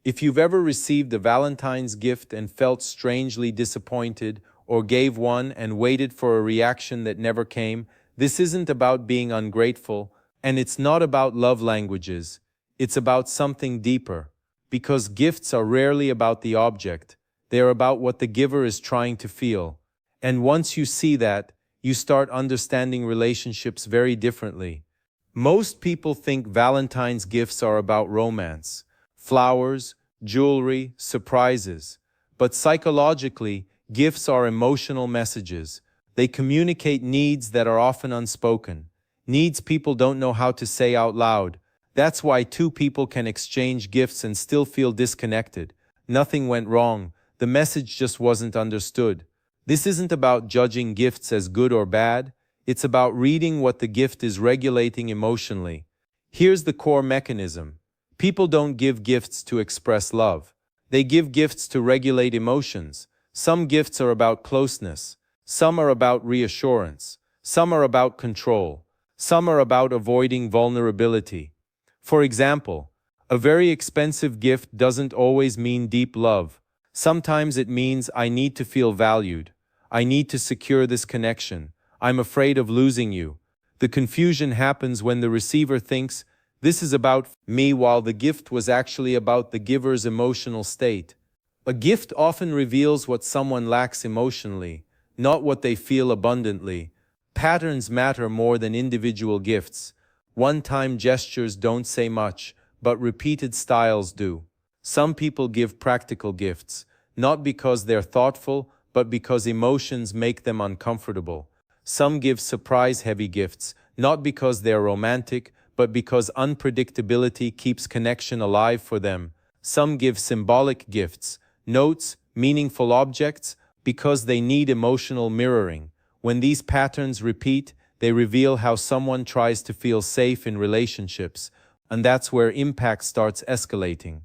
If you've ever received a Valentine's gift and felt strangely disappointed, or gave one and waited for a reaction that never came, this isn't about being ungrateful, and it's not about love languages. It's about something deeper. Because gifts are rarely about the object, they're about what the giver is trying to feel. And once you see that, you start understanding relationships very differently. Most people think Valentine's gifts are about romance, flowers, jewelry, surprises. But psychologically, gifts are emotional messages. They communicate needs that are often unspoken, needs people don't know how to say out loud. That's why two people can exchange gifts and still feel disconnected. Nothing went wrong, the message just wasn't understood. This isn't about judging gifts as good or bad. It's about reading what the gift is regulating emotionally. Here's the core mechanism. People don't give gifts to express love. They give gifts to regulate emotions. Some gifts are about closeness. Some are about reassurance. Some are about control. Some are about avoiding vulnerability. For example, a very expensive gift doesn't always mean deep love. Sometimes it means I need to feel valued. I need to secure this connection. I'm afraid of losing you. The confusion happens when the receiver thinks, this is about me, while the gift was actually about the giver's emotional state. A gift often reveals what someone lacks emotionally, not what they feel abundantly. Patterns matter more than individual gifts. One-time gestures don't say much, but repeated styles do. Some people give practical gifts, not because they're thoughtful, but because emotions make them uncomfortable. Some give surprise-heavy gifts, not because they're romantic, but because unpredictability keeps connection alive for them. Some give symbolic gifts, notes, meaningful objects, because they need emotional mirroring. When these patterns repeat, they reveal how someone tries to feel safe in relationships, and that's where impact starts escalating.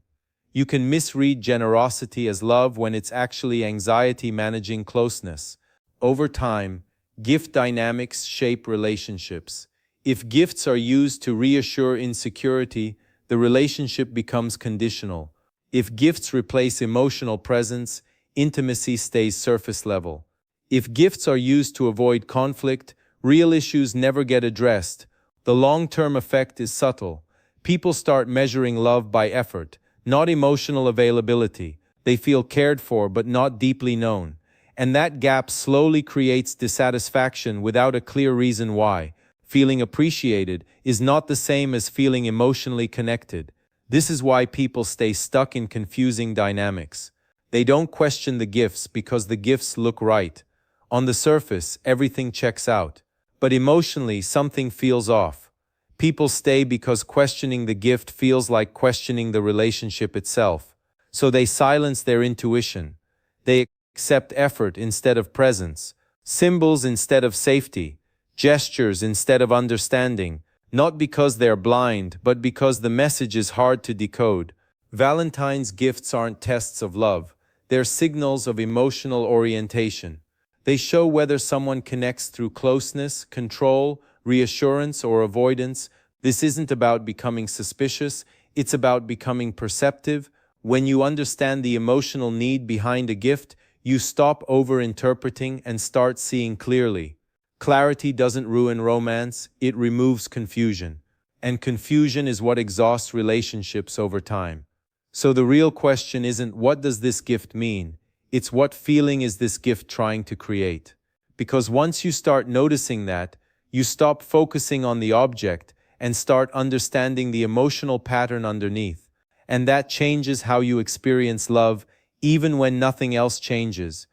You can misread generosity as love when it's actually anxiety managing closeness. Over time, gift dynamics shape relationships. If gifts are used to reassure insecurity, the relationship becomes conditional. If gifts replace emotional presence, intimacy stays surface level. If gifts are used to avoid conflict, real issues never get addressed. The long-term effect is subtle. People start measuring love by effort, not emotional availability. They feel cared for but not deeply known. And that gap slowly creates dissatisfaction without a clear reason why. Feeling appreciated is not the same as feeling emotionally connected. This is why people stay stuck in confusing dynamics. They don't question the gifts because the gifts look right. On the surface, everything checks out. But emotionally, something feels off. People stay because questioning the gift feels like questioning the relationship itself. So they silence their intuition. They accept effort instead of presence, symbols instead of safety, gestures instead of understanding, not because they're blind, but because the message is hard to decode. Valentine's gifts aren't tests of love. They're signals of emotional orientation. They show whether someone connects through closeness, control, reassurance, or avoidance. This isn't about becoming suspicious, it's about becoming perceptive. When you understand the emotional need behind a gift, you stop over-interpreting and start seeing clearly. Clarity doesn't ruin romance, it removes confusion. And confusion is what exhausts relationships over time. So the real question isn't what does this gift mean? It's what feeling is this gift trying to create? Because once you start noticing that, you stop focusing on the object and start understanding the emotional pattern underneath. And that changes how you experience love, even when nothing else changes.